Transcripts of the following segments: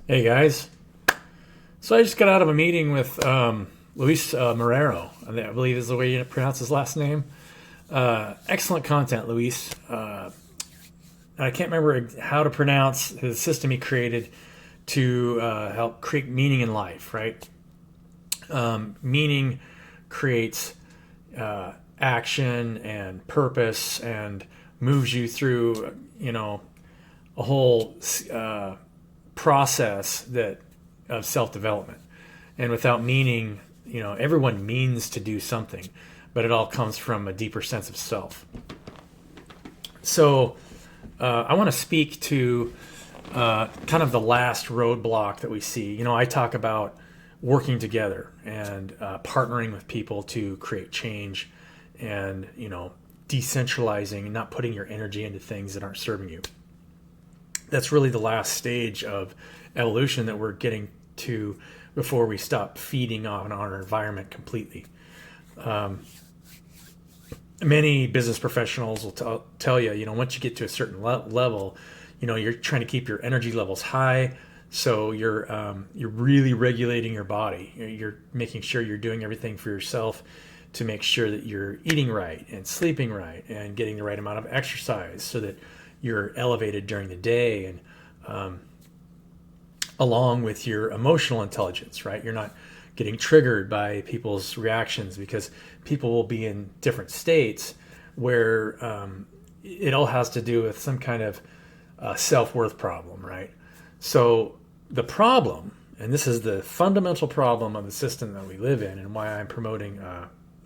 Hey guys. So I just got out of a meeting with Luis Marrero. I believe is the way you pronounce his last name. Excellent content, Luis. I can't remember how to pronounce his system he created to help create meaning in life, right? Meaning creates action and purpose and moves you through, a whole process that of self development. And without meaning, everyone means to do something, but it all comes from a deeper sense of self. So I want to speak to kind of the last roadblock that we see. I talk about working together and partnering with people to create change and, decentralizing and not putting your energy into things that aren't serving you. That's really the last stage of evolution that we're getting to before we stop feeding on our environment completely. Many business professionals will tell you, once you get to a certain level, you're trying to keep your energy levels high. So you're really regulating your body. You're making sure you're doing everything for yourself to make sure that you're eating right and sleeping right and getting the right amount of exercise so that you're elevated during the day and along with your emotional intelligence, right? You're not getting triggered by people's reactions because people will be in different states where it all has to do with some kind of self-worth problem, right? So the problem, and this is the fundamental problem of the system that we live in and why I'm promoting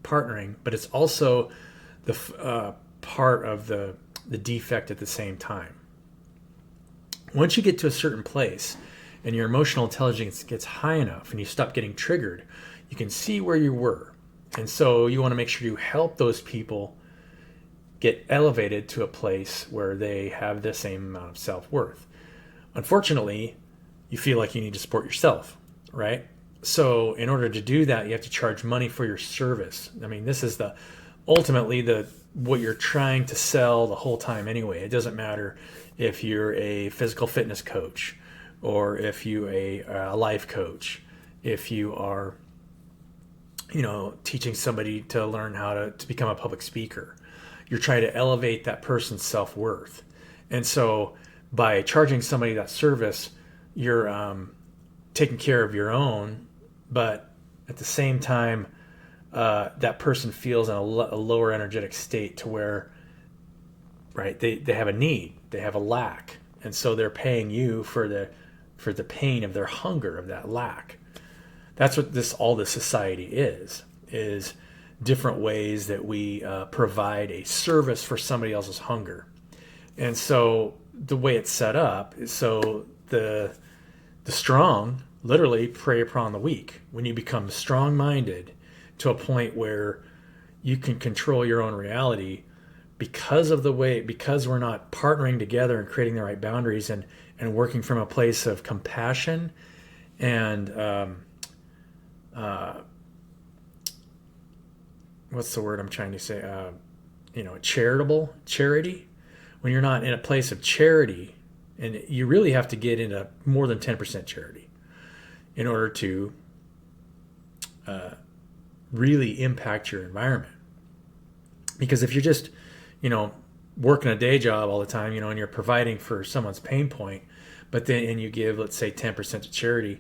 partnering, but it's also the part of the defect at the same time. Once you get to a certain place and your emotional intelligence gets high enough and you stop getting triggered, you can see where you were. And so you want to make sure you help those people get elevated to a place where they have the same amount of self-worth. Unfortunately, you feel like you need to support yourself, right? So in order to do that, you have to charge money for your service. I mean, this is ultimately what you're trying to sell the whole time anyway. It doesn't matter if you're a physical fitness coach or if you a life coach, if you are, teaching somebody to learn how to become a public speaker. You're trying to elevate that person's self-worth. And so by charging somebody that service, you're taking care of your own, but at the same time, that person feels in a lower energetic state to where, right, they have a need, they have a lack, and so they're paying you for the pain of their hunger of that lack. That's what all this society is different ways that we provide a service for somebody else's hunger. And so the way it's set up is so the strong literally prey upon the weak. When you become strong-minded to a point where you can control your own reality because we're not partnering together and creating the right boundaries and working from a place of compassion and what's the word I'm trying to say? Charity. When you're not in a place of charity, and you really have to get into more than 10% charity in order to really impact your environment. Because if you're just, working a day job all the time, and you're providing for someone's pain point, and you give, let's say, 10% to charity,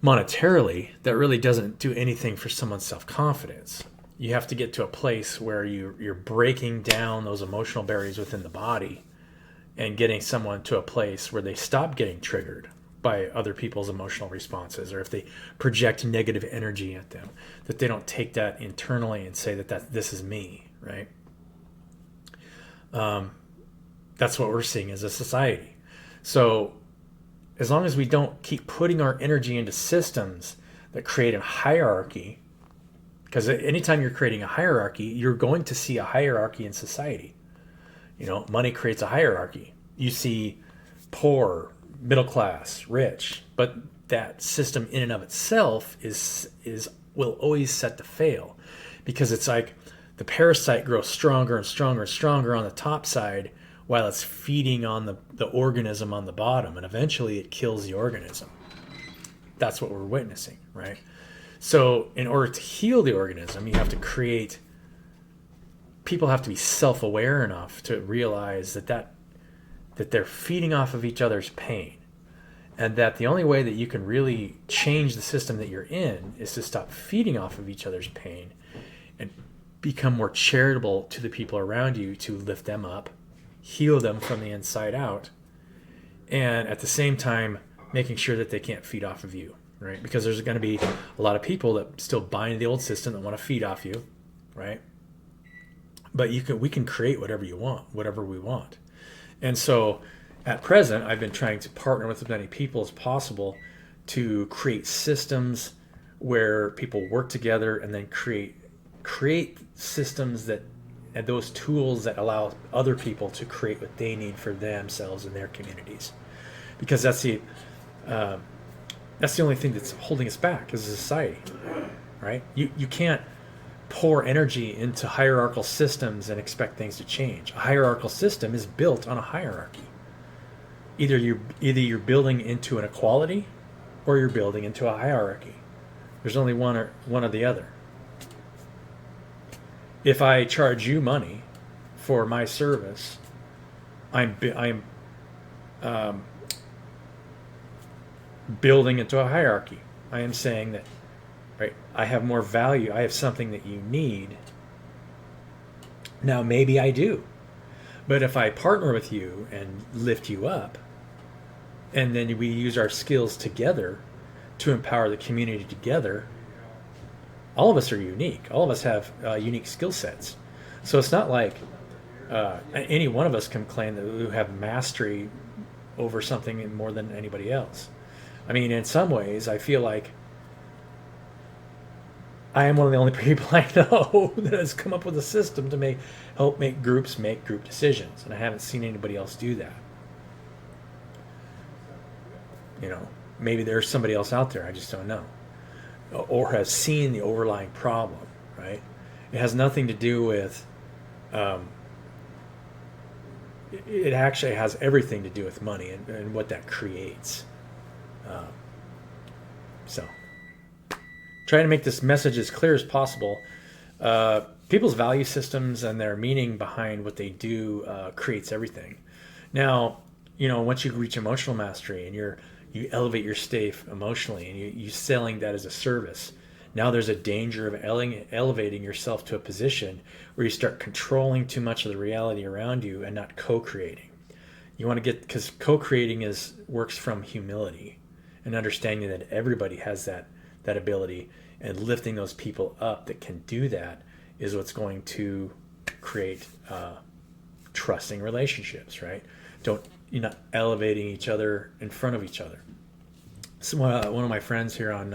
monetarily, that really doesn't do anything for someone's self-confidence. You have to get to a place where you're breaking down those emotional barriers within the body and getting someone to a place where they stop getting triggered by other people's emotional responses, or if they project negative energy at them, that they don't take that internally and say that this is me, right? That's what we're seeing as a society. So as long as we don't keep putting our energy into systems that create a hierarchy, because anytime you're creating a hierarchy, you're going to see a hierarchy in society. Money creates a hierarchy. You see poor, middle class, rich, but that system in and of itself will always set to fail, because it's like the parasite grows stronger and stronger and stronger on the top side, while it's feeding on the organism on the bottom, and eventually it kills the organism. That's what we're witnessing, right? So in order to heal the organism, you have to create, people have to be self-aware enough to realize that they're feeding off of each other's pain, and that the only way that you can really change the system that you're in is to stop feeding off of each other's pain and become more charitable to the people around you, to lift them up, heal them from the inside out, and at the same time making sure that they can't feed off of you, right? Because there's going to be a lot of people that still buy into the old system that want to feed off you, right? But we can create whatever you want, whatever we want. And so at present, I've been trying to partner with as many people as possible to create systems where people work together, and then create systems that, and those tools that allow other people to create what they need for themselves and their communities. Because that's the only thing that's holding us back as a society, right? You can't pour energy into hierarchical systems and expect things to change. A hierarchical system is built on a hierarchy. Either you're building into an equality, or you're building into a hierarchy. There's only one or the other. If I charge you money for my service, I'm building into a hierarchy. I am saying that, right, I have more value. I have something that you need. Now, maybe I do. But if I partner with you and lift you up, and then we use our skills together to empower the community together, all of us are unique. All of us have unique skill sets. So it's not like any one of us can claim that we have mastery over something more than anybody else. I mean, in some ways, I feel like I am one of the only people I know that has come up with a system to help make groups make group decisions, and I haven't seen anybody else do that. You know, maybe there's somebody else out there, I just don't know, or has seen the overlying problem, right? It has nothing to do with, it actually has everything to do with money and what that creates. So, trying to make this message as clear as possible. People's value systems and their meaning behind what they do creates everything. Now, you know, once you reach emotional mastery and you elevate your state emotionally, and you selling that as a service, now there's a danger of elevating yourself to a position where you start controlling too much of the reality around you and not co-creating. You want to get, because co-creating works from humility and understanding that everybody has that ability, and lifting those people up that can do that is what's going to create trusting relationships, right? You're not elevating each other in front of each other. So one of my friends here on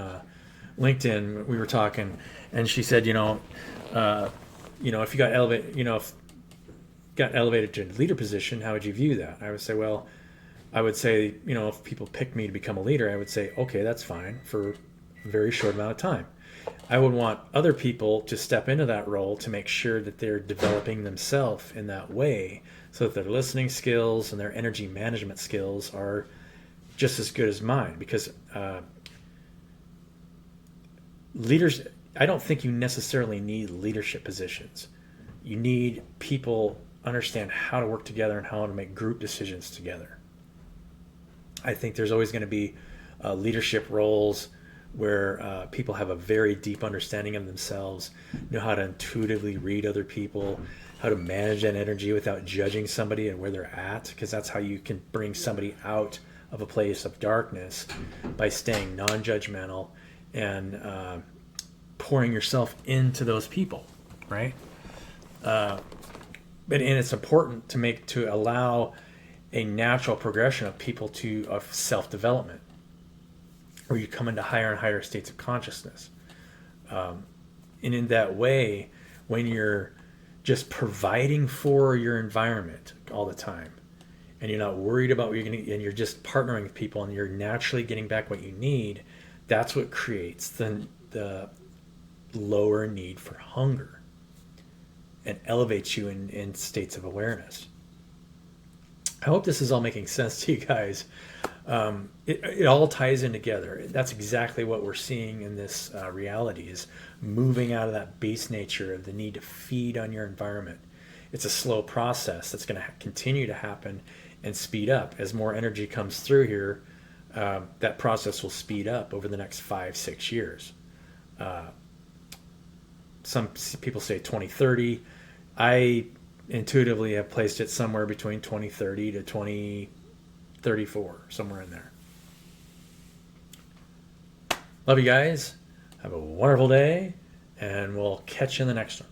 LinkedIn, we were talking, and she said, if you got elevated to a leader position, how would you view that? I would say, if people picked me to become a leader, I would say, okay, that's fine for a very short amount of time. I would want other people to step into that role to make sure that they're developing themselves in that way, so that their listening skills and their energy management skills are just as good as mine. Because leaders, I don't think you necessarily need leadership positions. You need people understand how to work together and how to make group decisions together. I think there's always going to be leadership roles where people have a very deep understanding of themselves, know how to intuitively read other people, how to manage that energy without judging somebody and where they're at, because that's how you can bring somebody out of a place of darkness, by staying non-judgmental and pouring yourself into those people, right? And it's important to allow a natural progression of people of self-development, where you come into higher and higher states of consciousness. And in that way, when you're just providing for your environment all the time, and you're not worried about what you're going to, and you're just partnering with people, and you're naturally getting back what you need, that's what creates the lower need for hunger and elevates you in states of awareness. I hope this is all making sense to you guys. It all ties in together. That's exactly what we're seeing in this reality is moving out of that base nature of the need to feed on your environment. It's a slow process that's going to continue to happen and speed up as more energy comes through here. That process will speed up over the next 5, 6 years. Some people say 2030. I intuitively have placed it somewhere between 2030 to 2034, somewhere in there. Love you guys. Have a wonderful day, and we'll catch you in the next one.